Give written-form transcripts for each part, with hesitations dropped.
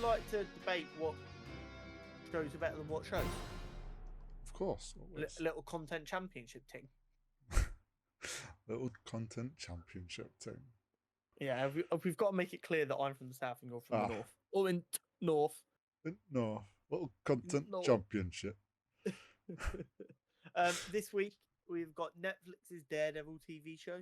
like to debate what shows are better than what shows? Of course, always. Little content championship team. Little content championship team. Yeah, we've got to make it clear that I'm from the south and you're from the north. Or in north. No, little content North. championship. This week we've got Netflix's Daredevil TV show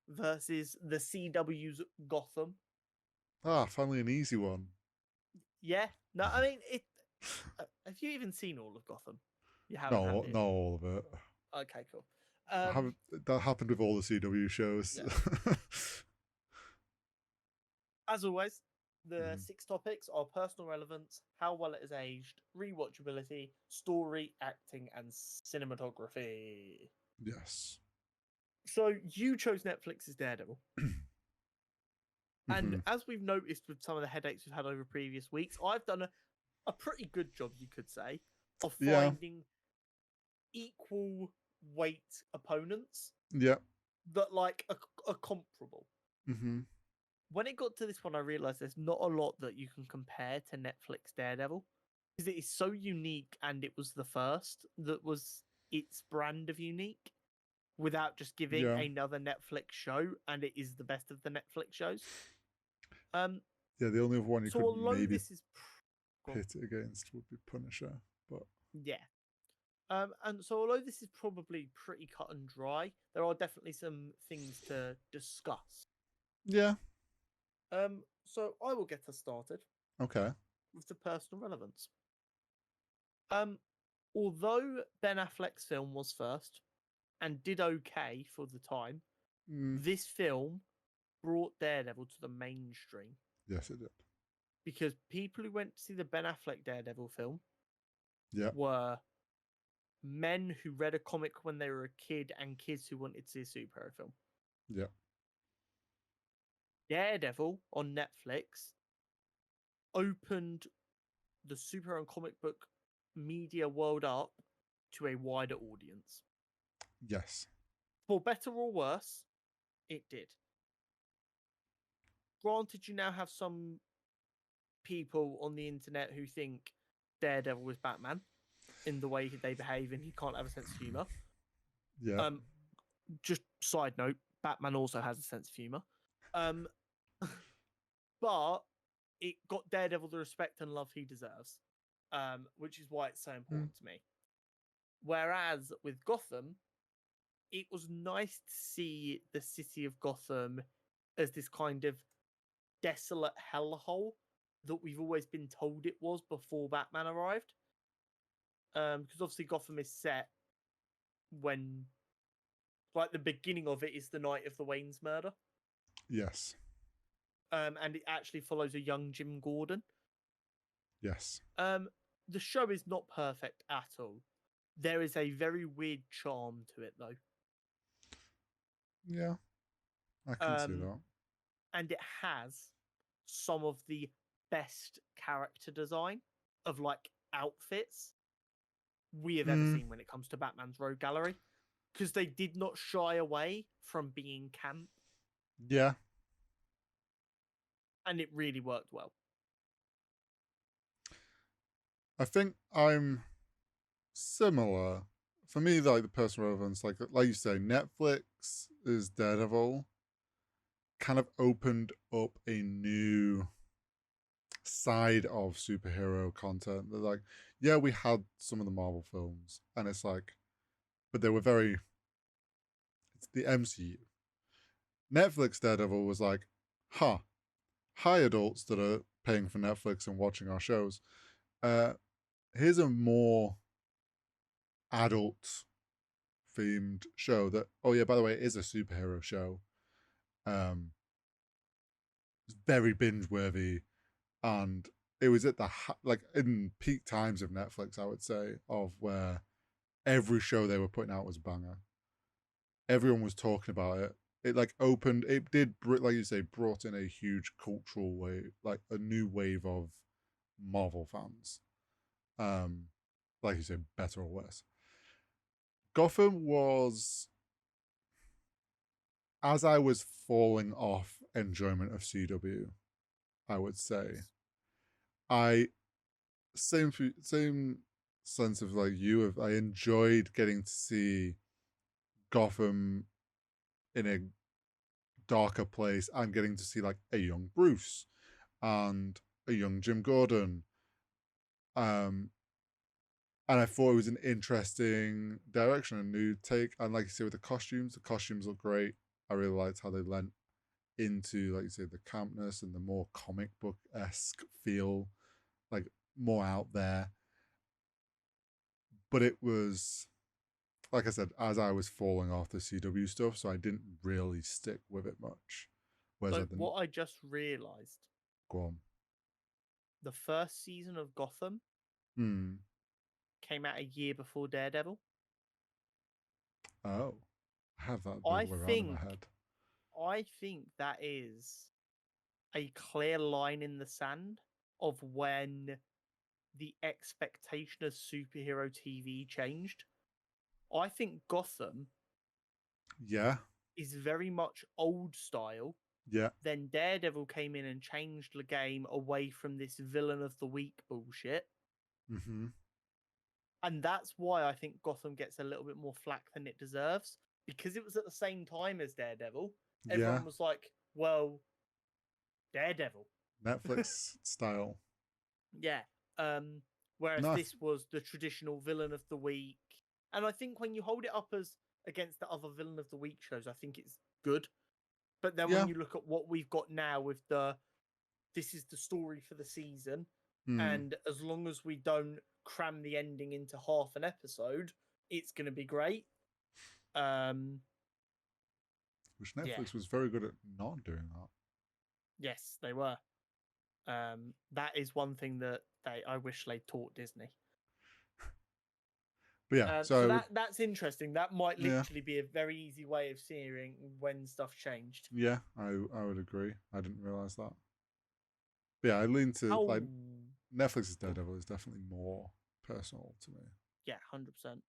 versus the CW's Gotham. Finally an easy one. Yeah, no, I mean it. Have you even seen all of Gotham? You haven't. No, not all of it. Okay, cool. That happened with all the CW shows. Yeah. As always, the 6 topics are personal relevance, how well it has aged, rewatchability, story, acting, and cinematography. Yes. So you chose Netflix's Daredevil. And as we've noticed with some of the headaches we've had over previous weeks, I've done a pretty good job, you could say, of finding equal weight opponents. Yeah. That like are comparable. When it got to this one, I realized there's not a lot that you can compare to Netflix Daredevil because it is so unique, and it was the first that was its brand of unique without just giving another Netflix show, and it is the best of the Netflix shows. Yeah, the only one you could maybe this is pit it against would be Punisher, but yeah. And so although this is probably pretty cut and dry, there are definitely some things to discuss. Yeah. So I will get us started. Okay. With the personal relevance. Although Ben Affleck's film was first and did okay for the time, this film brought Daredevil to the mainstream. Yes, it did. Because people who went to see the Ben Affleck Daredevil film were men who read a comic when they were a kid and kids who wanted to see a superhero film. Yeah. Daredevil on Netflix opened the superhero and comic book media world up to a wider audience. Yes. For better or worse, it did. Granted, you now have some people on the internet who think Daredevil is Batman in the way they behave and he can't have a sense of humor. Yeah. Just side note, Batman also has a sense of humor. But it got Daredevil the respect and love he deserves, which is why it's so important to me. Whereas with Gotham, it was nice to see the city of Gotham as this kind of desolate hellhole that we've always been told it was before Batman arrived. Because obviously Gotham is set when, like, the beginning of it is the night of the Wayne's murder. Yes. And it actually follows a young Jim Gordon. Yes. The show is not perfect at all. There is a very weird charm to it, though. Yeah, I can see that. And it has some of the best character design of, like, outfits we have ever seen when it comes to Batman's Rogue Gallery. Because they did not shy away from being camp. Yeah. And it really worked well. I think I'm similar. For me, like, the personal relevance, like you say, Netflix is Daredevil kind of opened up a new side of superhero content. They're like, yeah, we had some of the Marvel films, and it's like, but they were it's the MCU. Netflix Daredevil was like, hi adults that are paying for Netflix and watching our shows. Here's a more adult themed show that, oh yeah, by the way, it is a superhero show. It's very binge worthy, and it was at the like in peak times of Netflix, I would say, of where every show they were putting out was a banger. Everyone was talking about it. It like opened, it did, like you say, brought in a huge cultural wave, like a new wave of Marvel fans. Like you say, better or worse. Gotham was, as I was falling off enjoyment of CW, I would say, I same sense of like you. Of I enjoyed getting to see Gotham in a darker place and getting to see like a young Bruce and a young Jim Gordon. Um, and I thought it was an interesting direction, a new take. And like you say, with the costumes look great. I really liked how they lent into, like you say, the campness and the more comic book esque feel, like more out there. But it was, like I said, as I was falling off the CW stuff, so I didn't really stick with it much. Whereas So like what I just realised, go on. the first season of Gotham Hmm. came out a year before Daredevil. Oh, I have that the I other way around in my think head. I think that is a clear line in the sand of when the expectation of superhero TV changed. I think Gotham Yeah, is very much old style. yeah. Then Daredevil came in and changed the game away from this villain of the week bullshit. Mm-hmm. And that's why I think Gotham gets a little bit more flack than it deserves. Because it was at the same time as Daredevil. Yeah. Everyone was like, well, Daredevil. Netflix style. Yeah. Whereas No, this was the traditional villain of the week. And I think when you hold it up as against the other villain of the week shows, I think it's good. But then when yeah. you look at what we've got now with the this is the story for the season, Hmm. and as long as we don't cram the ending into half an episode, it's going to be great. Um, Which yeah, Netflix was very good at not doing that. yes, they were. That is one thing that I wish they taught Disney. But yeah, so So I would, that's interesting. That might yeah, literally be a very easy way of seeing when stuff changed. yeah, I would agree. I didn't realize that. But yeah, I lean to How? like Netflix's Daredevil is definitely more personal to me. Yeah, 100%.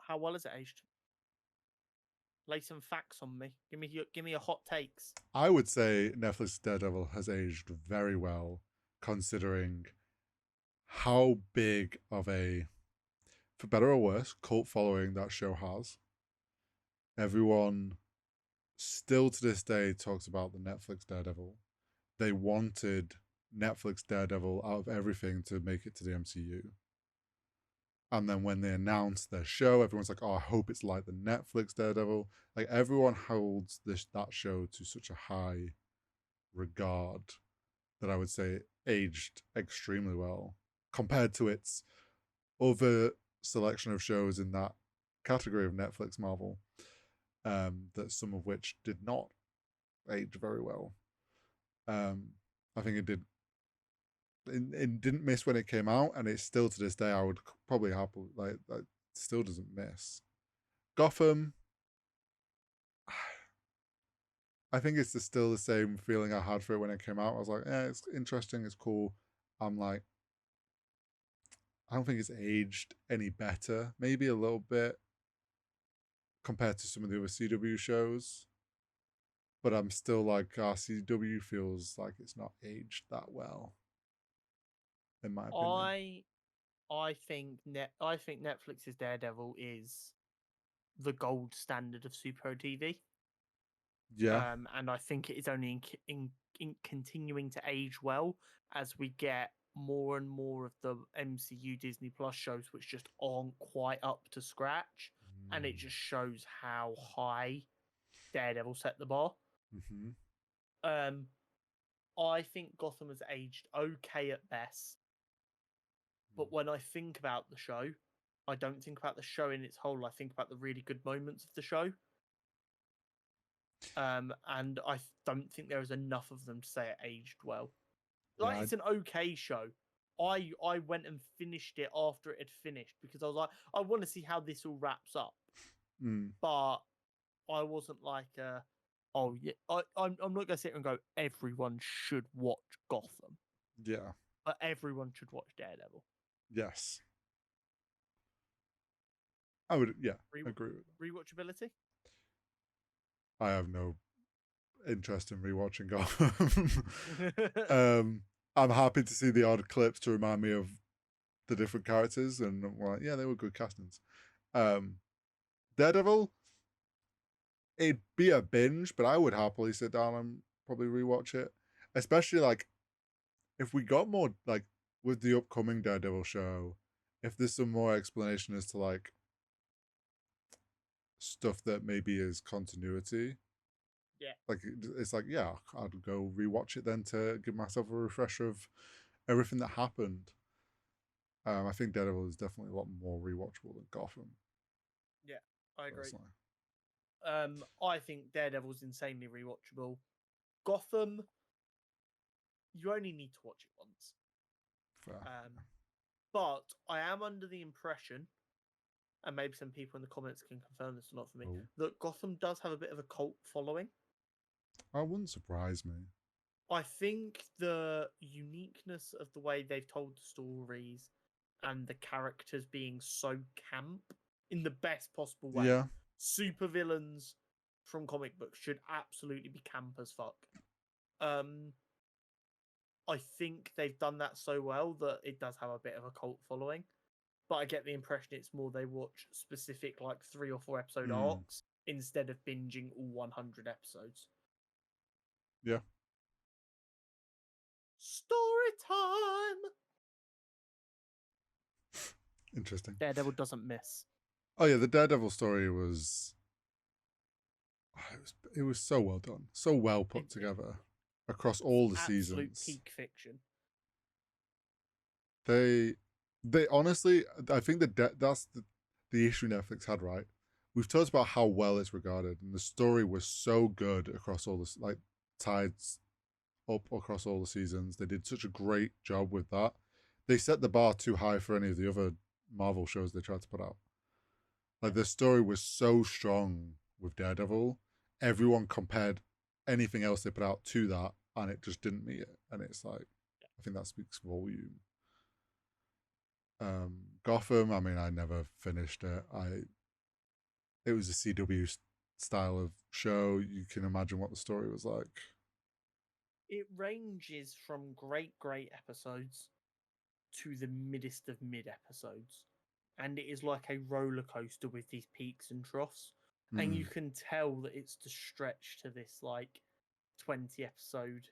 How well is it aged? Lay some facts on me. Give me your hot takes. I would say Netflix's Daredevil has aged very well, considering how big of a, for better or worse, cult following that show has. Everyone still to this day talks about the Netflix Daredevil. They wanted Netflix Daredevil out of everything to make it to the MCU. And then when they announced their show, everyone's like, "Oh, I hope it's like the Netflix Daredevil." Like everyone holds that show to such a high regard that I would say it aged extremely well compared to its other selection of shows in that category of Netflix Marvel. That some of which did not age very well. Um, I think it did. It didn't miss when it came out, and it's still to this day. I would probably happily like still doesn't miss. Gotham. I think it's still the same feeling I had for it when it came out. I was like, yeah, it's interesting, it's cool. I'm like, I don't think it's aged any better. Maybe a little bit compared to some of the other CW shows, but I'm still like, CW feels like it's not aged that well, in my opinion. I I think Netflix's Daredevil is the gold standard of superhero TV. Yeah. And I think it is only in continuing to age well as we get more and more of the MCU Disney Plus shows, which just aren't quite up to scratch, and it just shows how high Daredevil set the bar. Mm-hmm. Um, I think Gotham has aged okay at best, but when I think about the show, I don't think about the show in its whole. I think about the really good moments of the show. And I don't think there is enough of them to say it aged well. Like Yeah. it's an okay show. I went and finished it after it had finished because I was like, I want to see how this all wraps up. Mm, But I wasn't like, oh yeah, I'm not gonna sit here and go, everyone should watch Gotham, yeah. but everyone should watch Daredevil. Yes. I would. Yeah. Re- Agree with that. Rewatchability. I have no interest in rewatching Gotham. I'm happy to see the odd clips to remind me of the different characters, and I'm like, yeah, they were good castings. Daredevil, it'd be a binge, but I would happily sit down and probably rewatch it. Especially like if we got more like with the upcoming Daredevil show, if there's some more explanation as to like stuff that maybe is continuity. Yeah. Like it's like, yeah, I'd go rewatch it then to give myself a refresher of everything that happened. I think Daredevil is definitely a lot more rewatchable than Gotham. Yeah, I agree. Personally. I think Daredevil's insanely rewatchable. Gotham, you only need to watch it once. Fair. But I am under the impression, and maybe some people in the comments can confirm this or not for me, that Gotham does have a bit of a cult following. That wouldn't surprise me. I think the uniqueness of the way they've told the stories and the characters being so camp in the best possible way. Yeah. Supervillains from comic books should absolutely be camp as fuck. I think they've done that so well that it does have a bit of a cult following. But I get the impression it's more they watch specific like 3 or 4 episode arcs instead of binging all 100 episodes. Yeah. Story time. Interesting. Daredevil doesn't miss. Oh yeah, the Daredevil story was it was so well done, so well put together across all the seasons. Absolute peak fiction. They honestly, I think that's the issue Netflix had, right? We've talked about how well it's regarded, and the story was so good across all this, like tides up across all the seasons. They did such a great job with that. They set the bar too high for any of the other Marvel shows they tried to put out. Like the story was so strong with Daredevil, everyone compared anything else they put out to that, and it just didn't meet it. And it's like, I think that speaks volume. Gotham, I mean, I never finished it. It was a CW style of show. You can imagine what the story was like. It ranges from great episodes to the middest of mid episodes. And it is like a roller coaster with these peaks and troughs. And you can tell that it's to stretch to this like 20 episode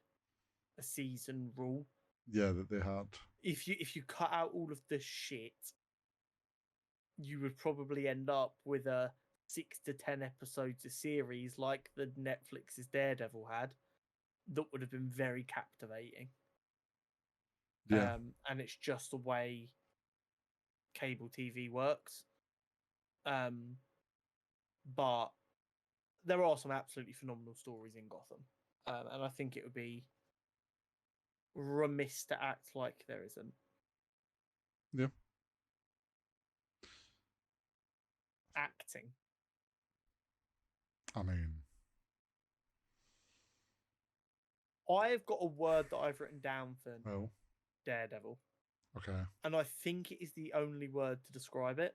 a season rule. Yeah, that they had. If you cut out all of the shit, you would probably end up with a 6 to 10 episodes a series like the Netflix's Daredevil had. That would have been very captivating. Yeah. And it's just the way cable TV works. But there are some absolutely phenomenal stories in Gotham. And I think it would be remiss to act like there isn't. Yeah. Acting. I mean, I've got a word that I've written down for Daredevil. Okay. And I think it is the only word to describe it.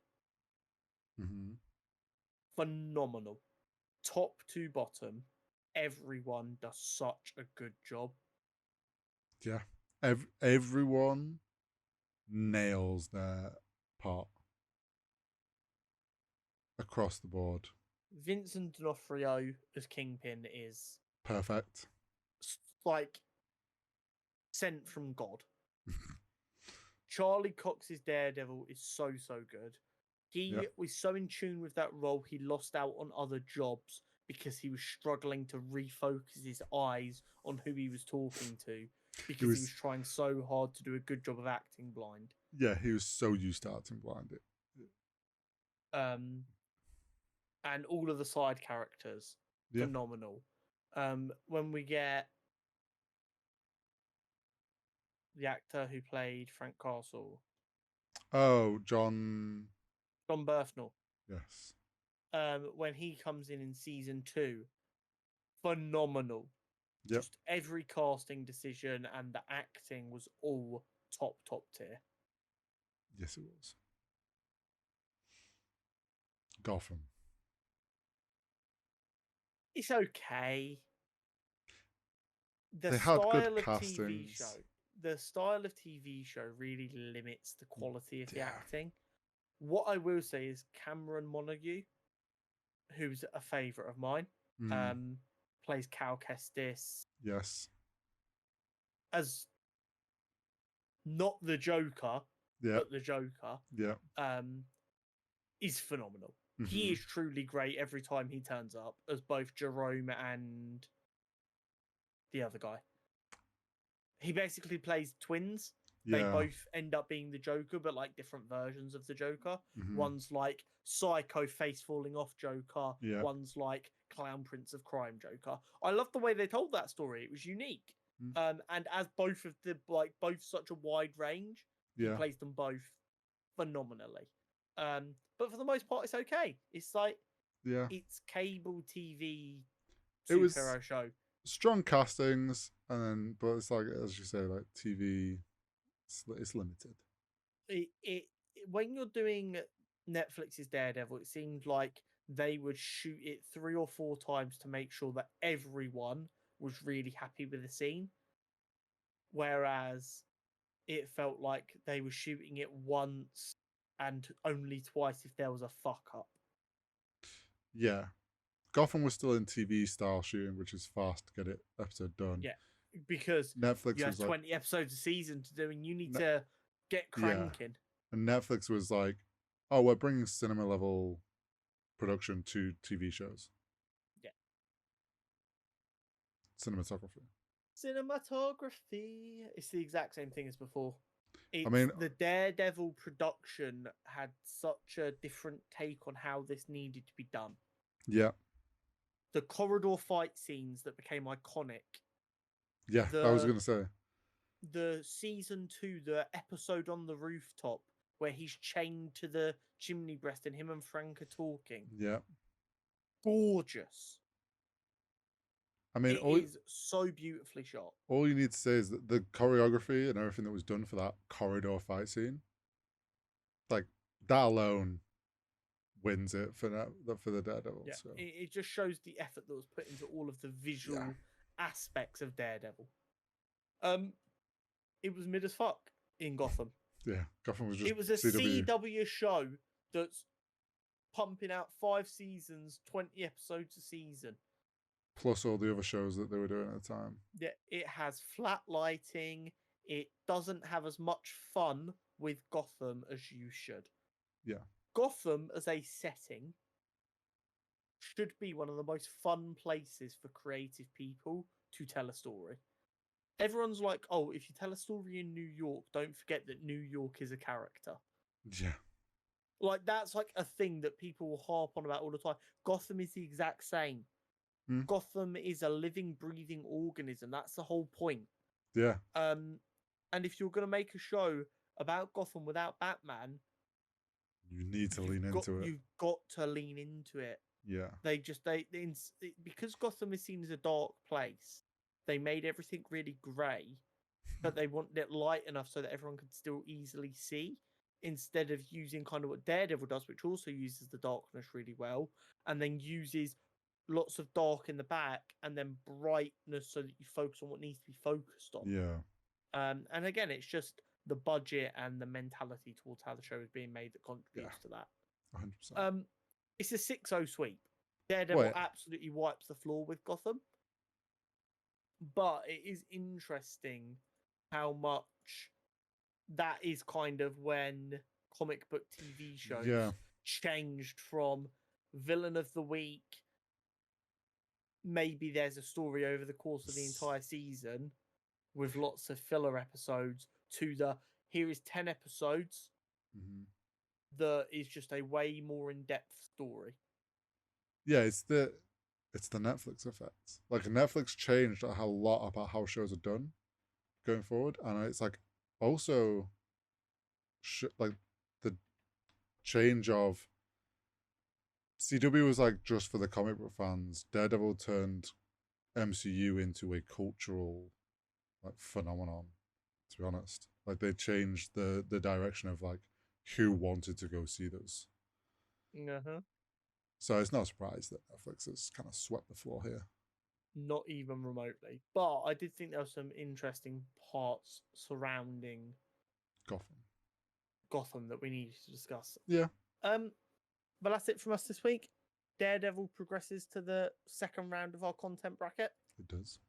Phenomenal. Top to bottom, everyone does such a good job. Yeah. Everyone nails their part across the board. Vincent D'Onofrio as Kingpin is perfect. Like sent from God. Charlie Cox's Daredevil is so good. He was so in tune with that role, he lost out on other jobs because he was struggling to refocus his eyes on who he was talking to because he was trying so hard to do a good job of acting blind. Yeah, he was so used to acting blind. And all of the side characters, phenomenal. When we get the actor who played Frank Castle. Oh, John Bernthal. Yes. When he comes in season 2, phenomenal. Yep. Just every casting decision and the acting was all top tier. Yes, it was. Gotham. It's okay. the They had good style of TV castings. show, the style of TV show really limits the quality of the Yeah. acting. What I will say is Cameron Montague, who's a favorite of mine, plays Cal Kestis Yes. as not the Joker, Yeah. but the Joker, Yeah. is phenomenal. He is truly great every time he turns up as both Jerome and the other guy. He basically plays twins. They Yeah. both end up being the Joker, but like different versions of the Joker. Mhm. One's like psycho face falling off Joker. Yeah. One's like clown prince of crime Joker. I love the way they told that story. It was unique. And as both of the both such a wide range, he Yeah. plays them both phenomenally. But for the most part, it's okay. It's like Yeah. it's cable TV It was superhero show. strong castings, and then but it's like, as you say, like TV, it's limited. It when you're doing Netflix's Daredevil, it seemed like they would shoot it 3 or 4 times to make sure that everyone was really happy with the scene. Whereas it felt like they were shooting it once and only twice if there was a fuck up. Yeah. Gotham was still in TV style shooting, which is fast to get it episode done. Yeah, because Netflix you have was like 20 episodes a season to do, and you need to get cranking. And Netflix was like, oh, we're bringing cinema level production to TV shows. Yeah. Cinematography. It's the exact same thing as before. I mean, the Daredevil production had such a different take on how this needed to be done. Yeah. The corridor fight scenes that became iconic. Yeah, I was going to say. The season 2, the episode on the rooftop where he's chained to the chimney breast and him and Frank are talking. Yeah. Gorgeous. I mean, it is so beautifully shot. All you need to say is that the choreography and everything that was done for that corridor fight scene, like that alone wins it for the Daredevil. Yeah, so. it just shows the effort that was put into all of the visual aspects of Daredevil. It was mid as fuck in Gotham. Yeah, Gotham was just. It was a CW show that's pumping out 5 seasons, 20 episodes a season. Plus all the other shows that they were doing at the time. Yeah, it has flat lighting. It doesn't have as much fun with Gotham as you should. Yeah. Gotham as a setting should be one of the most fun places for creative people to tell a story. Everyone's like, oh, if you tell a story in New York, don't forget that New York is a character. Yeah. Like, that's like a thing that people will harp on about all the time. Gotham is the exact same. Gotham is a living, breathing organism. That's the whole point. Yeah. And if you're going to make a show about Gotham without Batman, you need to lean into it. You've got to lean into it. Yeah. Because Gotham is seen as a dark place, they made everything really grey, but they wanted it light enough so that everyone could still easily see, instead of using kind of what Daredevil does, which also uses the darkness really well, and then uses lots of dark in the back and then brightness so that you focus on what needs to be focused on. Yeah. And again, it's just the budget and the mentality towards how the show is being made that contributes to that. 100%. It's a 6-0 sweep. Daredevil absolutely wipes the floor with Gotham. But it is interesting how much that is kind of when comic book TV shows changed from villain of the week. Maybe there's a story over the course of the entire season with lots of filler episodes to the here is 10 episodes that is just a way more in-depth story. Yeah, it's the Netflix effect. Like, Netflix changed a lot about how shows are done going forward, and it's like also like the change of CW was like just for the comic book fans. Daredevil turned MCU into a cultural like phenomenon, to be honest. Like, they changed the direction of like who wanted to go see those. So it's not a surprise that Netflix has kind of swept the floor here. not even remotely. But I did think there were some interesting parts surrounding Gotham that we needed to discuss. Yeah. But that's it from us this week. Daredevil progresses to the second round of our content bracket. It does.